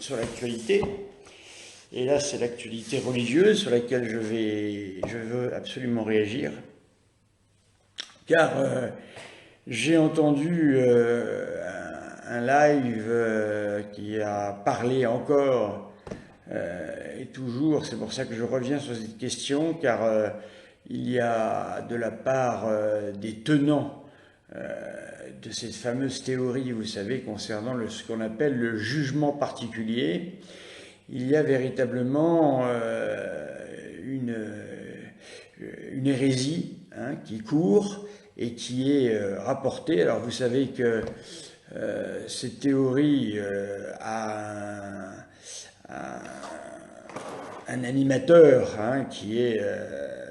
sur l'actualité. Et là, c'est l'actualité religieuse sur laquelle je veux absolument réagir. Car j'ai entendu un live qui a parlé encore et toujours, c'est pour ça que je reviens sur cette question, car il y a de la part des tenants de cette fameuse théorie, vous savez, concernant ce qu'on appelle le jugement particulier, il y a véritablement une hérésie qui court et qui est rapportée. Alors vous savez que cette théorie a un animateur qui est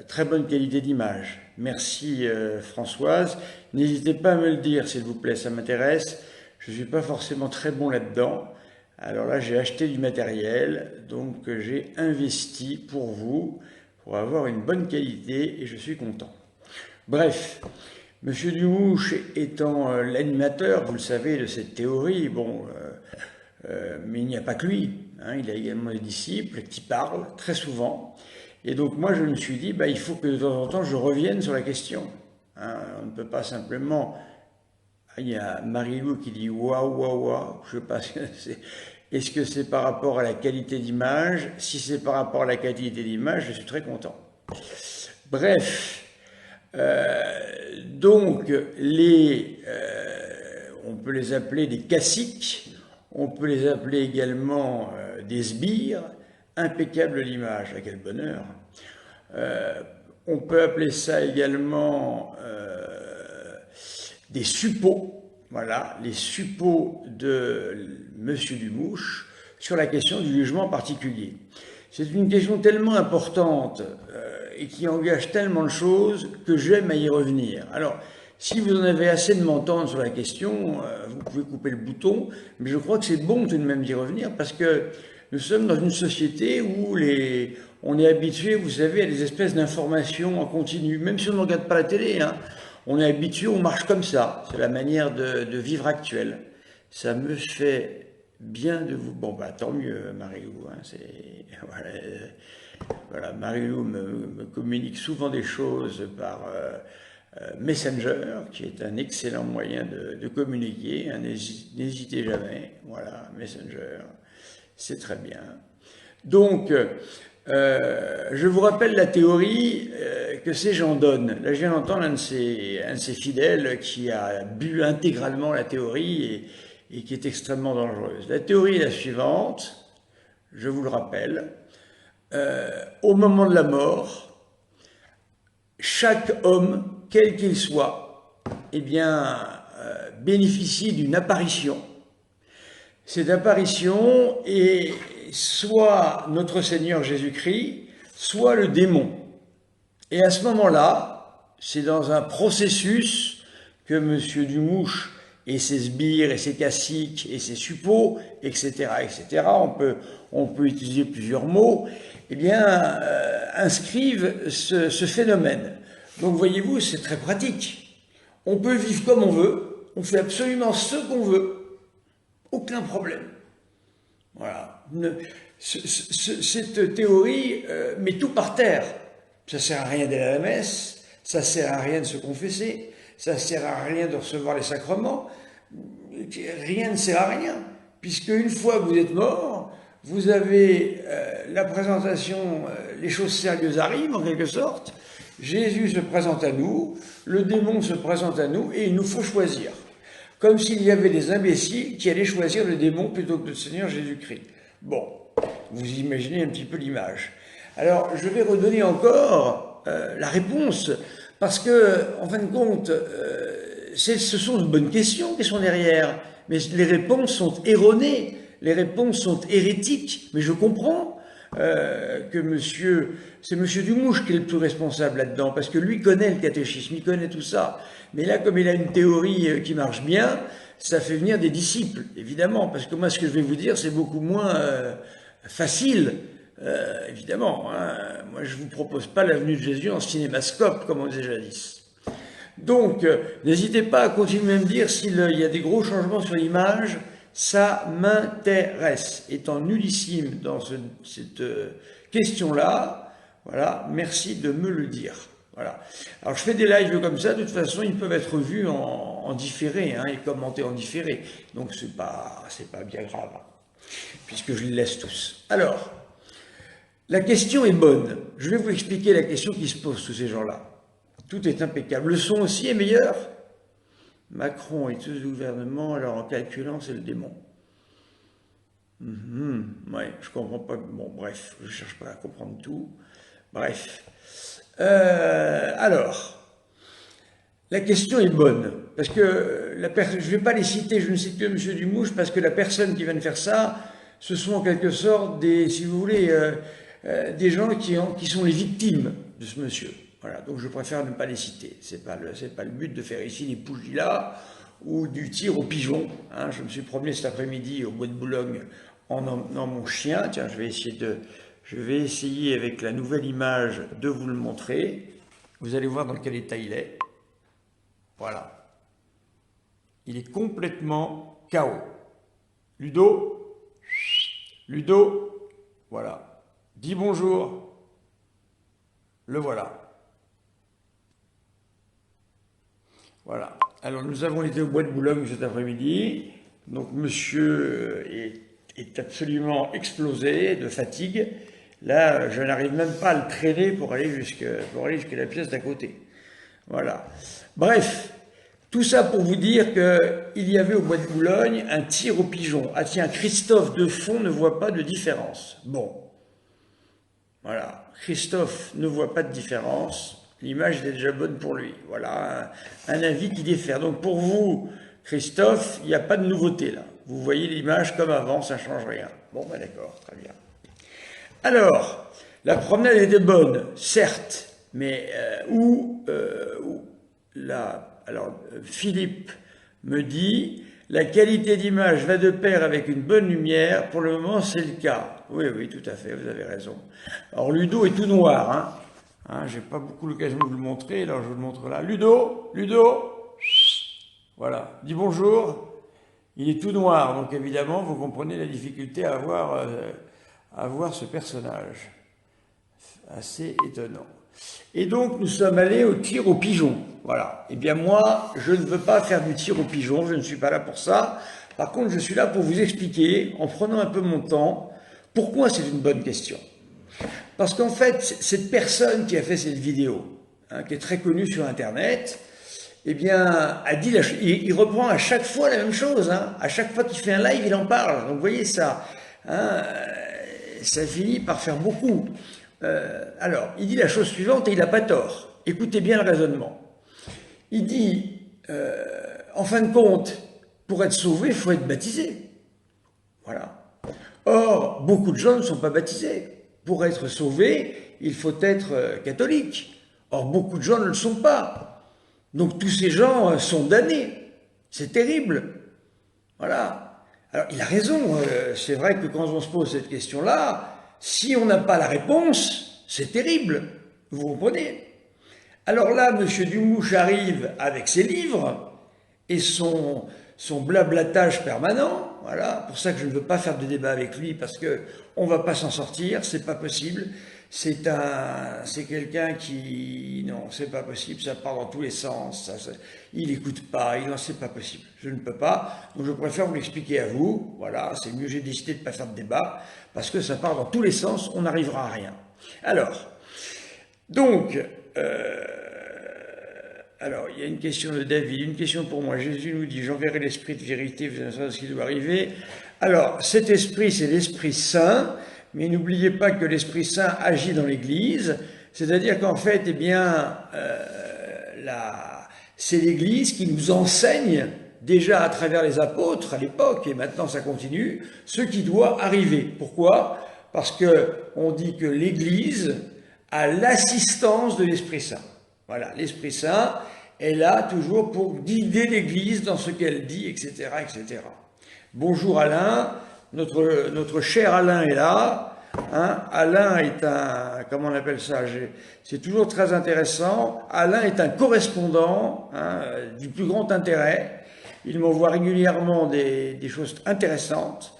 très bonne qualité d'image. Merci Françoise. N'hésitez pas à me le dire s'il vous plaît, ça m'intéresse. Je ne suis pas forcément très bon là-dedans. Alors là, j'ai acheté du matériel, donc j'ai investi pour vous, pour avoir une bonne qualité, et je suis content. Bref, Monsieur Dumouche étant l'animateur, vous le savez, de cette théorie, bon, mais il n'y a pas que lui, il a également des disciples qui parlent très souvent, et donc moi je me suis dit, il faut que de temps en temps je revienne sur la question. On ne peut pas simplement... Il y a Marie-Lou qui dit waouh, waouh, waouh. Je ne sais pas, est-ce que c'est par rapport à la qualité d'image? Si c'est par rapport à la qualité d'image, je suis très content. Bref, donc on peut les appeler des caciques, on peut les appeler également des sbires, impeccable l'image, quel bonheur. On peut appeler ça également des suppôts, voilà, les suppôts de Monsieur Dumouche sur la question du jugement particulier. C'est une question tellement importante et qui engage tellement de choses que j'aime à y revenir. Alors, si vous en avez assez de m'entendre sur la question, vous pouvez couper le bouton, mais je crois que c'est bon tout de même d'y revenir parce que nous sommes dans une société où on est habitué, vous savez, à des espèces d'informations en continu, même si on ne regarde pas la télé, on est habitué, on marche comme ça. C'est la manière de vivre actuelle. Ça me fait bien de vous... Bon, tant mieux, Marie-Lou. Voilà, Marie-Lou me communique souvent des choses par Messenger, qui est un excellent moyen de communiquer. N'hésitez jamais. Voilà, Messenger. C'est très bien. Donc... je vous rappelle la théorie que ces gens donnent. Là, je viens d'entendre un de ces fidèles qui a bu intégralement la théorie et qui est extrêmement dangereuse. La théorie est la suivante, je vous le rappelle. Au moment de la mort, chaque homme, quel qu'il soit, bénéficie d'une apparition. Cette apparition est soit notre Seigneur Jésus-Christ, soit le démon. Et à ce moment-là, c'est dans un processus que M. Dumouche et ses sbires et ses caciques et ses suppôts, etc., on peut utiliser plusieurs mots, inscrivent ce phénomène. Donc voyez-vous, c'est très pratique. On peut vivre comme on veut, on fait absolument ce qu'on veut, aucun problème. Voilà. Cette théorie met tout par terre. Ça ne sert à rien d'aller à la messe, ça ne sert à rien de se confesser, ça ne sert à rien de recevoir les sacrements, rien ne sert à rien, puisque une fois que vous êtes mort, vous avez la présentation, les choses sérieuses arrivent en quelque sorte, Jésus se présente à nous, le démon se présente à nous et il nous faut choisir. Comme s'il y avait des imbéciles qui allaient choisir le démon plutôt que le Seigneur Jésus-Christ. Bon, vous imaginez un petit peu l'image. Alors, je vais redonner encore la réponse, parce que, en fin de compte, ce sont de bonnes questions qui sont derrière, mais les réponses sont erronées, les réponses sont hérétiques, mais je comprends que c'est monsieur Dumouche qui est le plus responsable là-dedans, parce que lui connaît le catéchisme, il connaît tout ça. Mais là, comme il a une théorie qui marche bien, ça fait venir des disciples, évidemment, parce que moi, ce que je vais vous dire, c'est beaucoup moins facile, évidemment. Moi, je ne vous propose pas la venue de Jésus en cinémascope, comme on disait jadis. Donc, n'hésitez pas à continuer à me dire s'il y a des gros changements sur l'image, Ça m'intéresse. Étant nullissime dans cette question-là, voilà, merci de me le dire. Voilà. Alors je fais des lives comme ça, de toute façon ils peuvent être vus en différé, hein, et commentés en différé. Donc c'est pas bien grave, hein, puisque je les laisse tous. Alors, la question est bonne. Je vais vous expliquer la question qui se pose, tous ces gens-là. Tout est impeccable. Le son aussi est meilleur. Macron et tout le gouvernement, alors en calculant, c'est le démon. Ouais, je comprends pas. Bon, bref, je cherche pas à comprendre tout. Bref. Alors, la question est bonne, parce que je ne vais pas les citer, je ne cite que M. Dumouche, parce que la personne qui vient de faire ça, ce sont en quelque sorte des, si vous voulez, des gens qui sont les victimes de ce monsieur. Voilà, donc je préfère ne pas les citer. C'est pas le but de faire ici des pougilas ou du tir au pigeon. Hein. Je me suis promené cet après-midi au bois de Boulogne en emmenant mon chien. Tiens, je vais essayer avec la nouvelle image de vous le montrer. Vous allez voir dans quel état il est. Voilà. Il est complètement KO. Ludo, voilà. Dis bonjour. Le voilà. Voilà. Alors nous avons été au bois de Boulogne cet après-midi. Donc monsieur est absolument explosé de fatigue. Là, je n'arrive même pas à le traîner pour aller jusqu'à la pièce d'à côté. Voilà. Bref, tout ça pour vous dire qu'il y avait au bois de Boulogne un tir au pigeon. Ah tiens, Christophe Defond ne voit pas de différence. Bon. Voilà. Christophe ne voit pas de différence. L'image est déjà bonne pour lui. Voilà, un avis qui diffère. Donc pour vous, Christophe, il n'y a pas de nouveauté là. Vous voyez l'image comme avant, ça ne change rien. Bon, ben d'accord, très bien. Alors, la promenade était bonne, certes, mais alors, Philippe me dit, la qualité d'image va de pair avec une bonne lumière. Pour le moment, c'est le cas. Oui, tout à fait, vous avez raison. Alors, Ludo est tout noir, hein. J'ai pas beaucoup l'occasion de vous le montrer, alors je vous le montre là. Ludo, voilà, dis bonjour. Il est tout noir, donc évidemment, vous comprenez la difficulté à voir ce personnage. Assez étonnant. Et donc, nous sommes allés au tir au pigeon. Voilà. Eh bien, moi, je ne veux pas faire du tir au pigeon, je ne suis pas là pour ça. Par contre, je suis là pour vous expliquer, en prenant un peu mon temps, pourquoi c'est une bonne question. Parce qu'en fait, cette personne qui a fait cette vidéo, hein, qui est très connue sur Internet, eh bien, a dit il reprend à chaque fois la même chose. Hein. À chaque fois qu'il fait un live, il en parle. Donc, vous voyez ça. Hein, ça finit par faire beaucoup. Alors, il dit la chose suivante et il n'a pas tort. Écoutez bien le raisonnement. Il dit, en fin de compte, pour être sauvé, il faut être baptisé. Voilà. Or, beaucoup de gens ne sont pas baptisés. Pour être sauvé, il faut être catholique. Or, beaucoup de gens ne le sont pas. Donc, tous ces gens sont damnés. C'est terrible. Voilà. Alors, il a raison. C'est vrai que quand on se pose cette question-là, si on n'a pas la réponse, c'est terrible. Vous comprenez? Alors là, M. Dumouche arrive avec ses livres et son blablatage permanent. Voilà, pour ça que je ne veux pas faire de débat avec lui parce que on va pas s'en sortir, c'est pas possible. C'est quelqu'un qui, non, c'est pas possible, ça part dans tous les sens, il n'écoute pas, c'est pas possible. Je ne peux pas, donc je préfère vous l'expliquer à vous. Voilà, c'est mieux, j'ai décidé de ne pas faire de débat parce que ça part dans tous les sens, on n'arrivera à rien. Alors, donc, alors, il y a une question de David, une question pour moi. Jésus nous dit, j'enverrai l'esprit de vérité, vous savez ce qui doit arriver. Alors, cet esprit, c'est l'Esprit Saint, mais n'oubliez pas que l'Esprit Saint agit dans l'Église, c'est-à-dire qu'en fait, eh bien, c'est l'Église qui nous enseigne, déjà à travers les apôtres à l'époque, et maintenant ça continue, ce qui doit arriver. Pourquoi? Parce qu'on dit que l'Église a l'assistance de l'Esprit Saint. Voilà, l'Esprit Saint est là toujours pour guider l'Église dans ce qu'elle dit, etc., etc. Bonjour Alain, notre cher Alain est là. Hein. Alain est un, comment on appelle ça, c'est toujours très intéressant. Alain est un correspondant, hein, du plus grand intérêt. Il m'envoie régulièrement des choses intéressantes.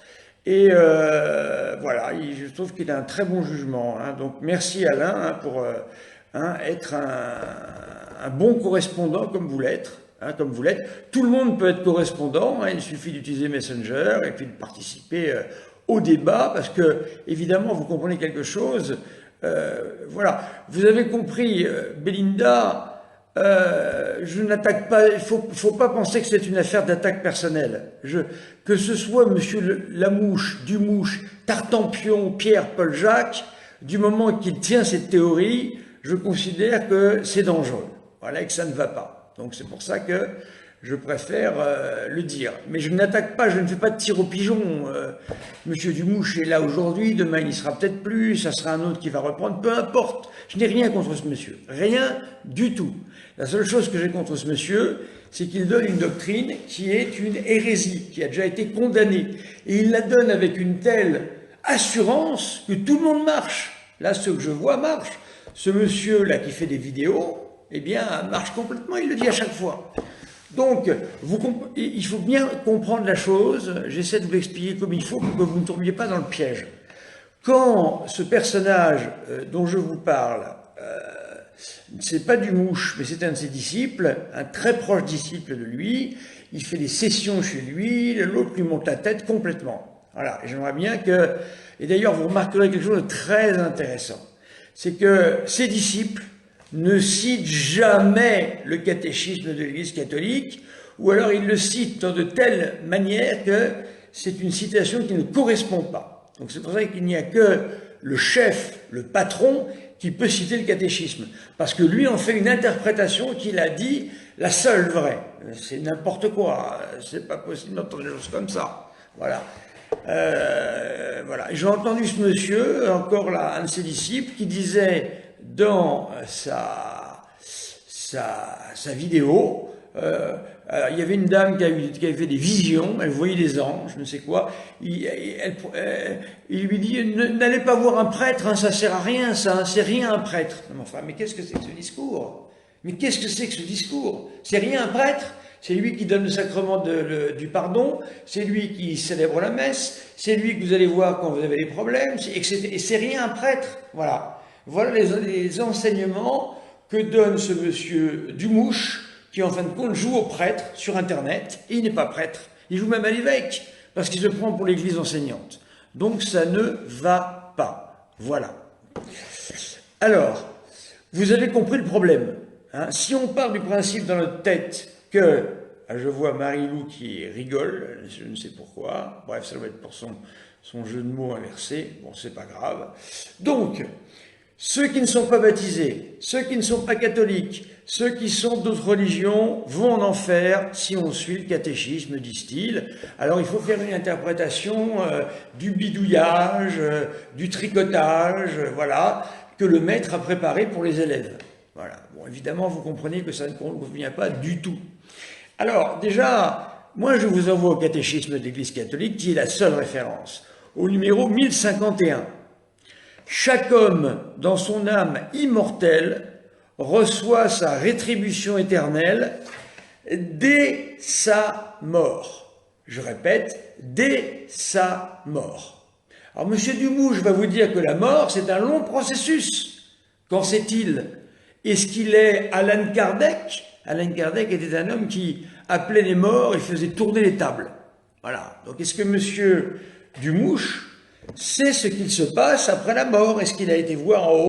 Et voilà, je trouve qu'il a un très bon jugement. Hein. Donc merci Alain pour être un bon correspondant comme vous l'êtes. Hein, comme vous l'êtes. Tout le monde peut être correspondant, hein, il suffit d'utiliser Messenger et puis de participer au débat, parce que, évidemment, vous comprenez quelque chose. Voilà, vous avez compris, Belinda, je n'attaque pas, il faut pas penser que c'est une affaire d'attaque personnelle. Que ce soit monsieur Lamouche, Dumouche, Tartampion, Pierre, Paul, Jacques, du moment qu'il tient cette théorie, je considère que c'est dangereux. Voilà, et que ça ne va pas. Donc c'est pour ça que je préfère le dire. Mais je n'attaque pas, je ne fais pas de tir au pigeon. Monsieur Dumouche est là aujourd'hui, demain il n'y sera peut-être plus, ça sera un autre qui va reprendre, peu importe. Je n'ai rien contre ce monsieur, rien du tout. La seule chose que j'ai contre ce monsieur, c'est qu'il donne une doctrine qui est une hérésie, qui a déjà été condamnée. Et il la donne avec une telle assurance que tout le monde marche. Là, ce que je vois marche. Ce monsieur-là qui fait des vidéos, eh bien, marche complètement, il le dit à chaque fois. Donc, il faut bien comprendre la chose, j'essaie de vous l'expliquer comme il faut pour que vous ne tombiez pas dans le piège. Quand ce personnage dont je vous parle, c'est pas Dumouche, mais c'est un de ses disciples, un très proche disciple de lui, il fait des sessions chez lui, l'autre lui monte la tête complètement. Voilà, j'aimerais bien que... Et d'ailleurs, vous remarquerez quelque chose de très intéressant, c'est que ses disciples ne cite jamais le catéchisme de l'Église catholique, ou alors il le cite de telle manière que c'est une citation qui ne correspond pas. Donc c'est pour ça qu'il n'y a que le chef, le patron, qui peut citer le catéchisme, parce que lui en fait une interprétation qu'il a dit la seule vraie. C'est n'importe quoi, c'est pas possible d'entendre des choses comme ça. Voilà. Voilà. J'ai entendu ce monsieur, encore là, un de ses disciples, qui disait dans sa vidéo, il y avait une dame qui avait fait des visions, elle voyait des anges, je ne sais quoi, il lui dit n'allez pas voir un prêtre, hein, ça sert à rien, ça, c'est rien un prêtre. Non, enfin, mais qu'est-ce que c'est que ce discours? Mais qu'est-ce que c'est que ce discours? C'est rien un prêtre? C'est lui qui donne le sacrement du pardon, c'est lui qui célèbre la messe, c'est lui que vous allez voir quand vous avez des problèmes, et c'est rien un prêtre. Voilà. Voilà les enseignements que donne ce monsieur Dumouche, qui en fin de compte joue au prêtre sur Internet, et il n'est pas prêtre, il joue même à l'évêque, parce qu'il se prend pour l'église enseignante. Donc ça ne va pas. Voilà. Alors, vous avez compris le problème. Hein. Si on part du principe dans notre tête que, je vois Marie-Lou qui rigole, je ne sais pourquoi, bref, ça doit être pour son jeu de mots inversé, bon, c'est pas grave. Donc, ceux qui ne sont pas baptisés, ceux qui ne sont pas catholiques, ceux qui sont d'autres religions vont en enfer si on suit le catéchisme, disent-ils. Alors il faut faire une interprétation du bidouillage, du tricotage, voilà, que le maître a préparé pour les élèves. Voilà. Bon, évidemment, vous comprenez que ça ne convient pas du tout. Alors, déjà, moi je vous envoie au catéchisme de l'Église catholique, qui est la seule référence, au numéro 1051. Chaque homme, dans son âme immortelle, reçoit sa rétribution éternelle dès sa mort. Je répète, dès sa mort. Alors, M. Dumouche va vous dire que la mort, c'est un long processus. Qu'en sait-il? Est-ce qu'il est Alan Kardec? Alan Kardec était un homme qui appelait les morts et faisait tourner les tables. Voilà. Donc, est-ce que M. Dumouche sait ce qu'il se passe après la mort? Est-ce qu'il a été voir en haut